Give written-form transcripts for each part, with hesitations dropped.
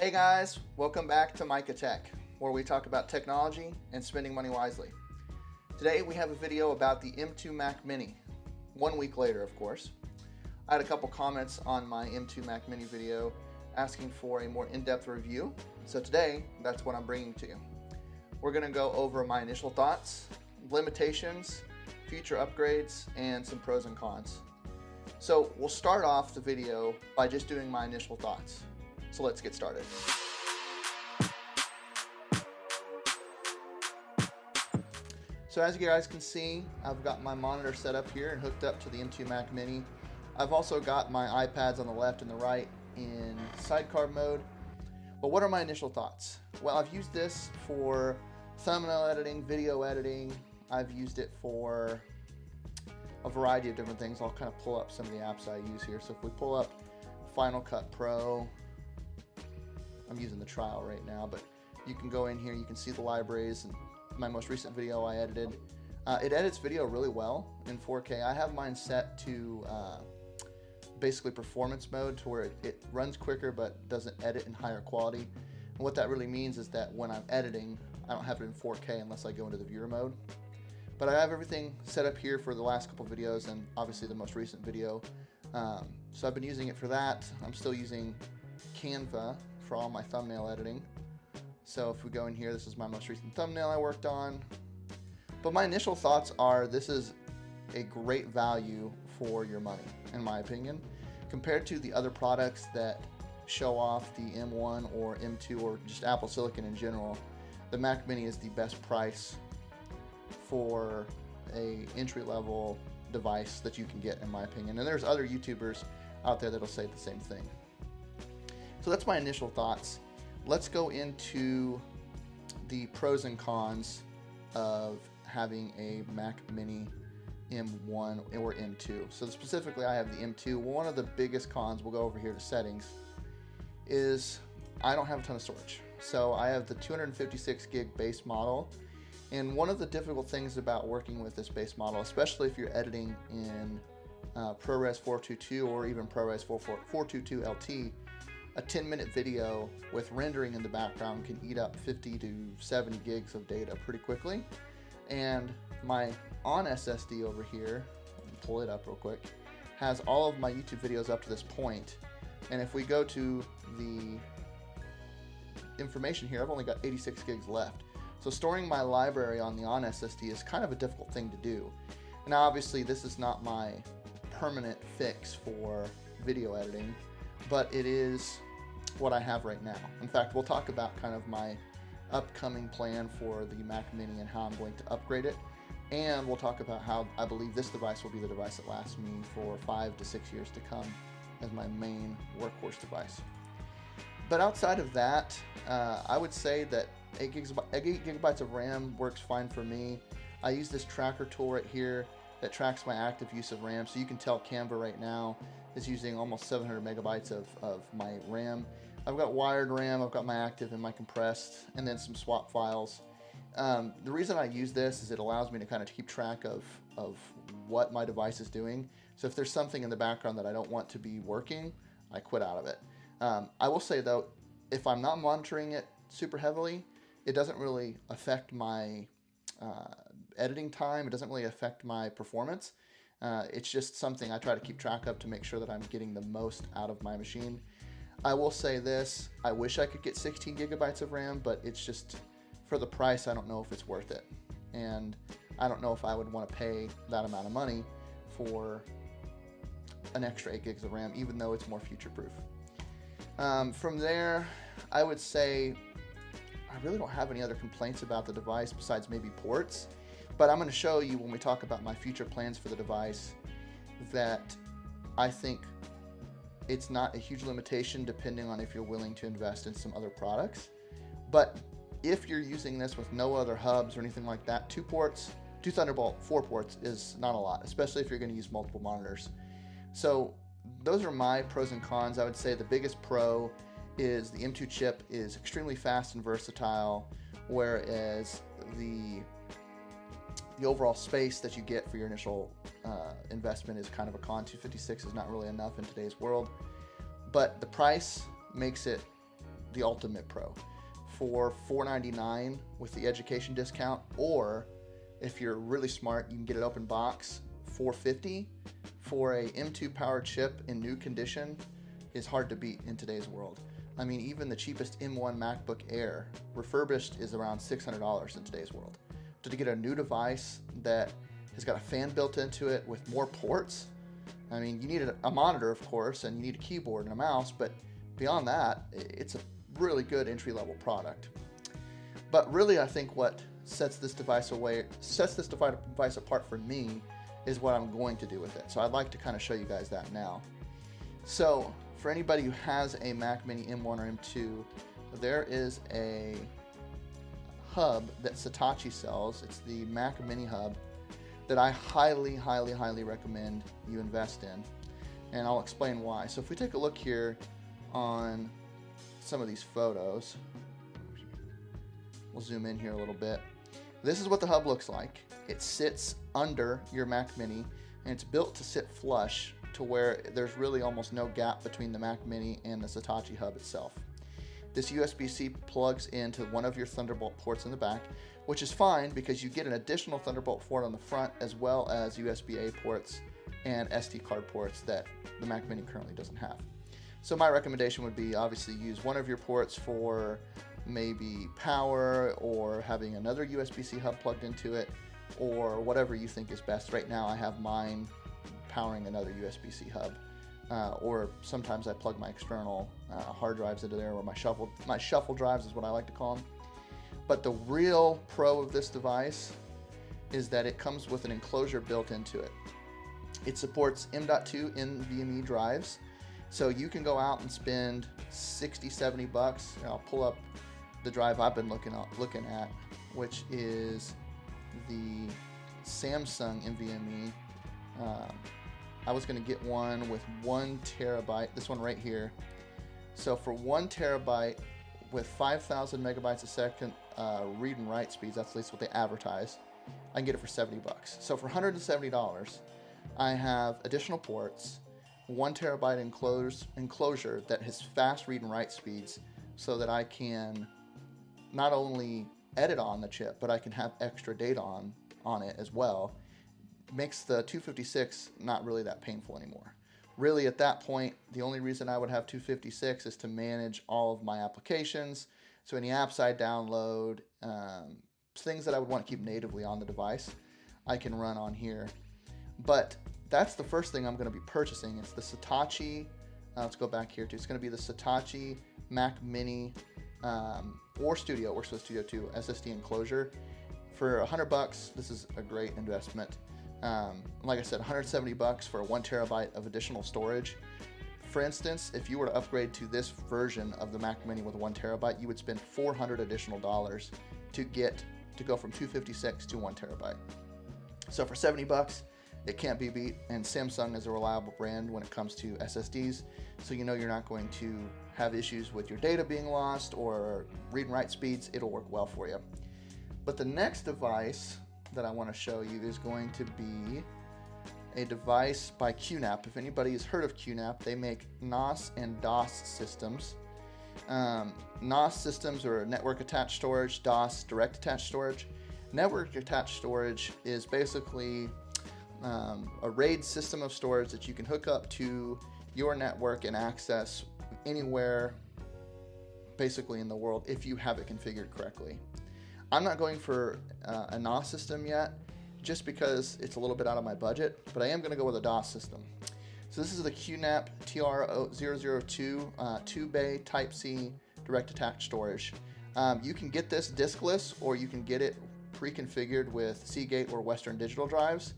Hey guys, welcome back to Micah Tech, where we talk about technology and spending money wisely. Today we have a video about the M2 Mac Mini, 1 week later of course. I had a couple comments on my M2 Mac Mini video asking for a more in-depth review, so today that's what I'm bringing to you. We're going to go over my initial thoughts, limitations, future upgrades, and some pros and cons. So we'll start off the video by just doing my initial thoughts. So let's get started. So as you guys can see, I've got my monitor set up here and hooked up to the M2 Mac Mini. I've also got my iPads on the left and the right in sidecar mode. But what are my initial thoughts? Well, I've used this for thumbnail editing, video editing. I've used it for a variety of different things. I'll kind of pull up some of the apps I use here. So if we pull up Final Cut Pro, I'm using the trial right now, but you can go in here, you can see the libraries and my most recent video I edited. It edits video really well in 4K. I have mine set to basically performance mode to where it runs quicker but doesn't edit in higher quality. And what that really means is that when I'm editing, I don't have it in 4K unless I go into the viewer mode. But I have everything set up here for the last couple videos and obviously the most recent video. So I've been using it for that. I'm still using Canva for all my thumbnail editing. So if we go in here, this is my most recent thumbnail I worked on. But my initial thoughts are this is a great value for your money, in my opinion. Compared to the other products that show off the M1 or M2 or just Apple Silicon in general, the Mac Mini is the best price for a entry-level device that you can get, in my opinion. And there's other YouTubers out there that'll say the same thing. So that's my initial thoughts. Let's go into the pros and cons of having a Mac Mini M1 or M2. So specifically I have the M2. One of the biggest cons, we'll go over here to settings, is I don't have a ton of storage. So I have the 256 gig base model. And one of the difficult things about working with this base model, especially if you're editing in ProRes 422 or even ProRes 422 LT, a 10-minute video with rendering in the background can eat up 50 to 70 gigs of data pretty quickly. And my on SSD over here, let me pull it up real quick, has all of my YouTube videos up to this point. And if we go to the information here, I've only got 86 gigs left. So storing my library on the on SSD is kind of a difficult thing to do. Now obviously this is not my permanent fix for video editing, but it is what I have right now. In fact, we'll talk about kind of my upcoming plan for the Mac Mini and how I'm going to upgrade it. And we'll talk about how I believe this device will be the device that lasts me for 5 to 6 years to come as my main workhorse device. But outside of that, I would say that 8 gigabytes of RAM works fine for me. I use this tracker tool right here that tracks my active use of RAM. So you can tell Canva right now is using almost 700 megabytes of my RAM. I've got wired RAM, I've got my active and my compressed, and then some swap files. The reason I use this is it allows me to kind of keep track of what my device is doing. So if there's something in the background that I don't want to be working, I quit out of it. I will say though, if I'm not monitoring it super heavily, it doesn't really affect my editing time. It doesn't really affect my performance. It's just something I try to keep track of to make sure that I'm getting the most out of my machine. I will say this, I wish I could get 16 gigabytes of RAM, but it's just, for the price, I don't know if it's worth it. And I don't know if I would want to pay that amount of money for an extra 8 gigs of RAM, even though it's more future-proof. From there, I would say I really don't have any other complaints about the device besides maybe ports, but I'm going to show you when we talk about my future plans for the device that I think it's not a huge limitation depending on if you're willing to invest in some other products. But if you're using this with no other hubs or anything like that, 2 ports, 2 Thunderbolt 4 ports is not a lot, especially if you're going to use multiple monitors. So those are my pros and cons. I would say the biggest pro is the M2 chip is extremely fast and versatile, whereas the overall space that you get for your initial investment is kind of a con. 256 is not really enough in today's world, but the price makes it the Ultimate Pro for $499 with the education discount, or if you're really smart, you can get it open box, $450 for a M2 powered chip in new condition is hard to beat in today's world. I mean, even the cheapest M1 MacBook Air refurbished is around $600 in today's world. So to get a new device that has got a fan built into it with more ports, I mean, you need a monitor, of course, and you need a keyboard and a mouse, but beyond that, it's a really good entry-level product. But really, I think what sets this device apart for me is what I'm going to do with it. So I'd like to kind of show you guys that now. So for anybody who has a Mac Mini M1 or M2, there is a hub that Satechi sells. It's the Mac Mini hub that I highly, highly, highly recommend you invest in. And I'll explain why. So if we take a look here on some of these photos, we'll zoom in here a little bit. This is what the hub looks like. It sits under your Mac Mini, and it's built to sit flush to where there's really almost no gap between the Mac Mini and the Satechi hub itself. This USB-C plugs into one of your Thunderbolt ports in the back, which is fine because you get an additional Thunderbolt port on the front, as well as USB-A ports and SD card ports that the Mac Mini currently doesn't have. So my recommendation would be obviously use one of your ports for maybe power, or having another USB-C hub plugged into it, or whatever you think is best. Right now I have mine powering another USB-C hub, or sometimes I plug my external hard drives into there, or my shuffle drives is what I like to call them. But the real pro of this device is that it comes with an enclosure built into it. It supports M.2 NVMe drives, so you can go out and spend $60-70 bucks. I'll pull up the drive I've been looking at, which is the Samsung NVMe. I was going to get one with 1 terabyte, this one right here. So for 1 terabyte with 5,000 megabytes a second read and write speeds, that's at least what they advertise, I can get it for 70 bucks. So for $170, I have additional ports, 1 terabyte enclosure that has fast read and write speeds, so that I can not only edit on the chip, but I can have extra data on it as well. Makes the 256 not really that painful anymore. Really, at that point, the only reason I would have 256 is to manage all of my applications. So any apps I download, things that I would want to keep natively on the device, I can run on here. But that's the first thing I'm going to be purchasing. It's the Satechi, let's go back here too. It's going to be the Satechi Mac Mini or Studio, it works with Studio too, SSD enclosure. For 100 bucks, this is a great investment. Like I said, 170 bucks for 1 terabyte of additional storage. For instance, if you were to upgrade to this version of the Mac Mini with 1 terabyte, you would spend $400 additional to go from 256 to 1 terabyte. So for 70 bucks, it can't be beat, and Samsung is a reliable brand when it comes to SSDs, so you know you're not going to have issues with your data being lost or read and write speeds. It'll work well for you. But the next device that I want to show you is going to be a device by QNAP. If anybody has heard of QNAP, they make NAS and DOS systems. NAS systems are network attached storage, DOS direct attached storage. Network attached storage is basically a RAID system of storage that you can hook up to your network and access anywhere basically in the world if you have it configured correctly. I'm not going for a NAS system yet, just because it's a little bit out of my budget, but I am going to go with a DOS system. So this is the QNAP TR002 2-bay Type-C direct attached storage. You can get this diskless, or you can get it pre-configured with Seagate or Western Digital drives.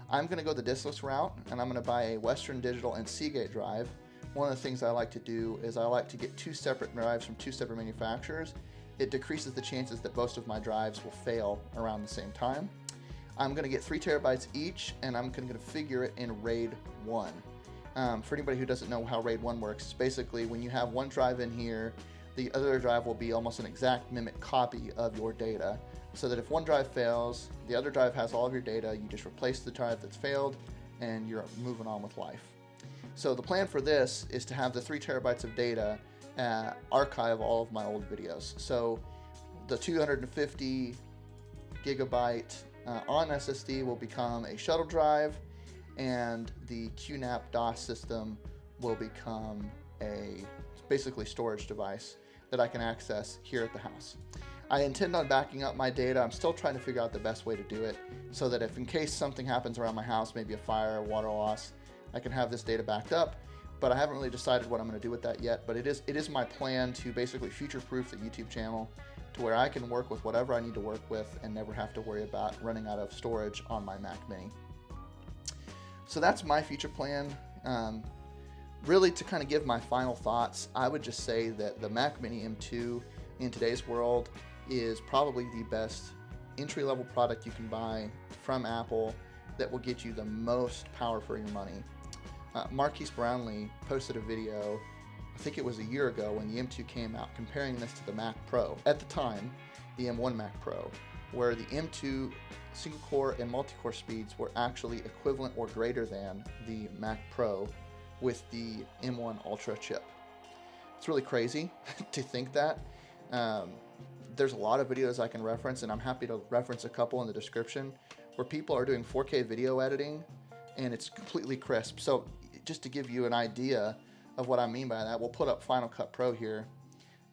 I'm going to go the diskless route, and I'm going to buy a Western Digital and Seagate drive. One of the things I like to do is I like to get 2 separate drives from 2 separate manufacturers. It decreases the chances that most of my drives will fail around the same time. I'm going to get 3 terabytes each, and I'm going to configure it in RAID 1. For anybody who doesn't know how RAID 1 works, it's basically when you have one drive in here, the other drive will be almost an exact mimic copy of your data, so that if one drive fails, the other drive has all of your data. You just replace the drive that's failed, and you're moving on with life. So the plan for this is to have the 3 terabytes of data archive all of my old videos. So the 250 gigabyte on SSD will become a shuttle drive, and the QNAP DOS system will become a basically storage device that I can access here at the house. I intend on backing up my data. I'm still trying to figure out the best way to do it so that if in case something happens around my house, maybe a fire, water loss, I can have this data backed up. But I haven't really decided what I'm going to do with that yet. But it is my plan to basically future-proof the YouTube channel to where I can work with whatever I need to work with and never have to worry about running out of storage on my Mac Mini. So that's my future plan. Really, to kind of give my final thoughts, I would just say that the Mac Mini M2 in today's world is probably the best entry-level product you can buy from Apple that will get you the most power for your money. Marquise Brownlee posted a video, I think it was a year ago when the M2 came out, comparing this to the Mac Pro. At the time, the M1 Mac Pro, where the M2 single-core and multi-core speeds were actually equivalent or greater than the Mac Pro with the M1 Ultra chip. It's really crazy to think that. There's a lot of videos I can reference, and I'm happy to reference a couple in the description, where people are doing 4K video editing and it's completely crisp. So just to give you an idea of what I mean by that, we'll put up Final Cut Pro here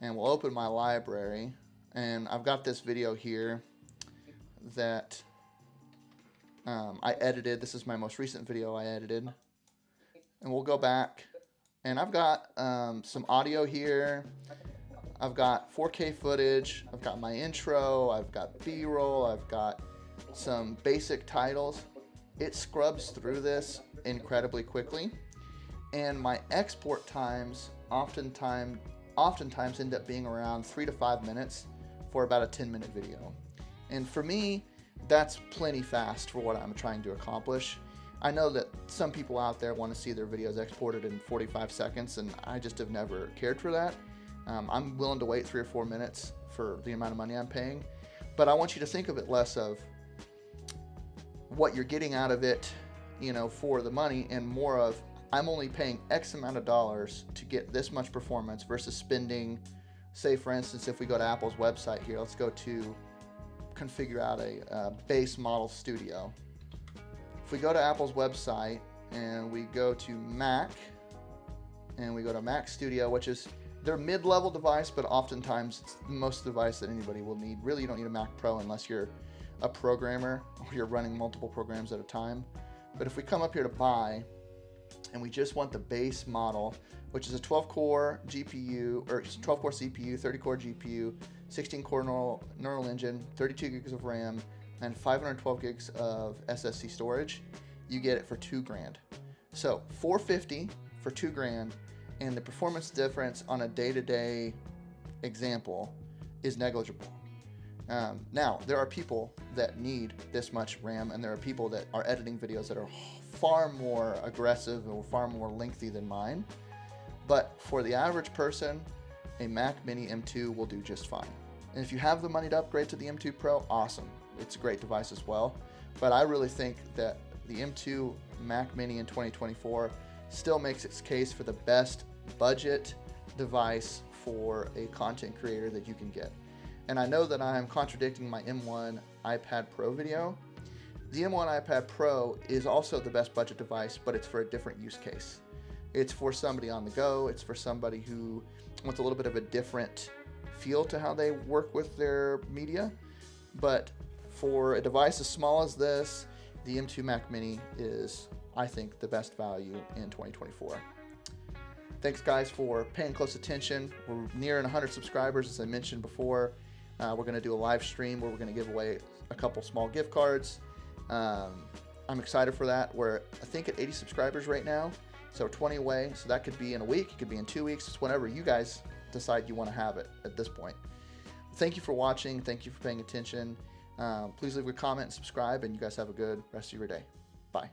and we'll open my library, and I've got this video here that I edited. This is my most recent video I edited. And we'll go back, and I've got some audio here. I've got 4K footage. I've got my intro. I've got B-roll. I've got some basic titles. It scrubs through this incredibly quickly, and my export times oftentimes end up being around 3 to 5 minutes for about a 10-minute video. And for me, that's plenty fast for what I'm trying to accomplish. I know that some people out there want to see their videos exported in 45 seconds, and I just have never cared for that. I'm willing to wait 3 or 4 minutes for the amount of money I'm paying, but I want you to think of it less of what you're getting out of it, for the money, and more of I'm only paying X amount of dollars to get this much performance versus spending, say for instance, if we go to Apple's website here, let's go to configure out a base model studio. If we go to Apple's website and we go to Mac and we go to Mac Studio, which is their mid-level device, but oftentimes it's the most device that anybody will need. Really, you don't need a Mac Pro unless you're a programmer or you're running multiple programs at a time. But if we come up here to buy and we just want the base model, which is a 12-core GPU, or 12-core CPU, 30-core GPU, 16-core neural engine, 32 gigs of RAM, and 512 gigs of SSD storage, you get it for $2,000. So $450 for $2,000, and the performance difference on a day-to-day example is negligible. Now, there are people that need this much RAM, and there are people that are editing videos that are far more aggressive or far more lengthy than mine. But for the average person, a Mac Mini M2 will do just fine. And if you have the money to upgrade to the M2 Pro, awesome. It's a great device as well. But I really think that the M2 Mac Mini in 2024 still makes its case for the best budget device for a content creator that you can get. And I know that I'm contradicting my M1 iPad Pro video. The M1 iPad Pro is also the best budget device, but it's for a different use case. It's for somebody on the go. It's for somebody who wants a little bit of a different feel to how they work with their media. But for a device as small as this, the M2 Mac Mini is, I think, the best value in 2024. Thanks guys for paying close attention. We're nearing 100 subscribers, as I mentioned before. We're going to do a live stream where we're going to give away a couple small gift cards. I'm excited for that. We're, I think, at 80 subscribers right now, so 20 away. So that could be in a week, it could be in 2 weeks. It's whenever you guys decide you want to have it at this point. Thank you for watching. Thank you for paying attention. Please leave a comment and subscribe, and you guys have a good rest of your day. Bye.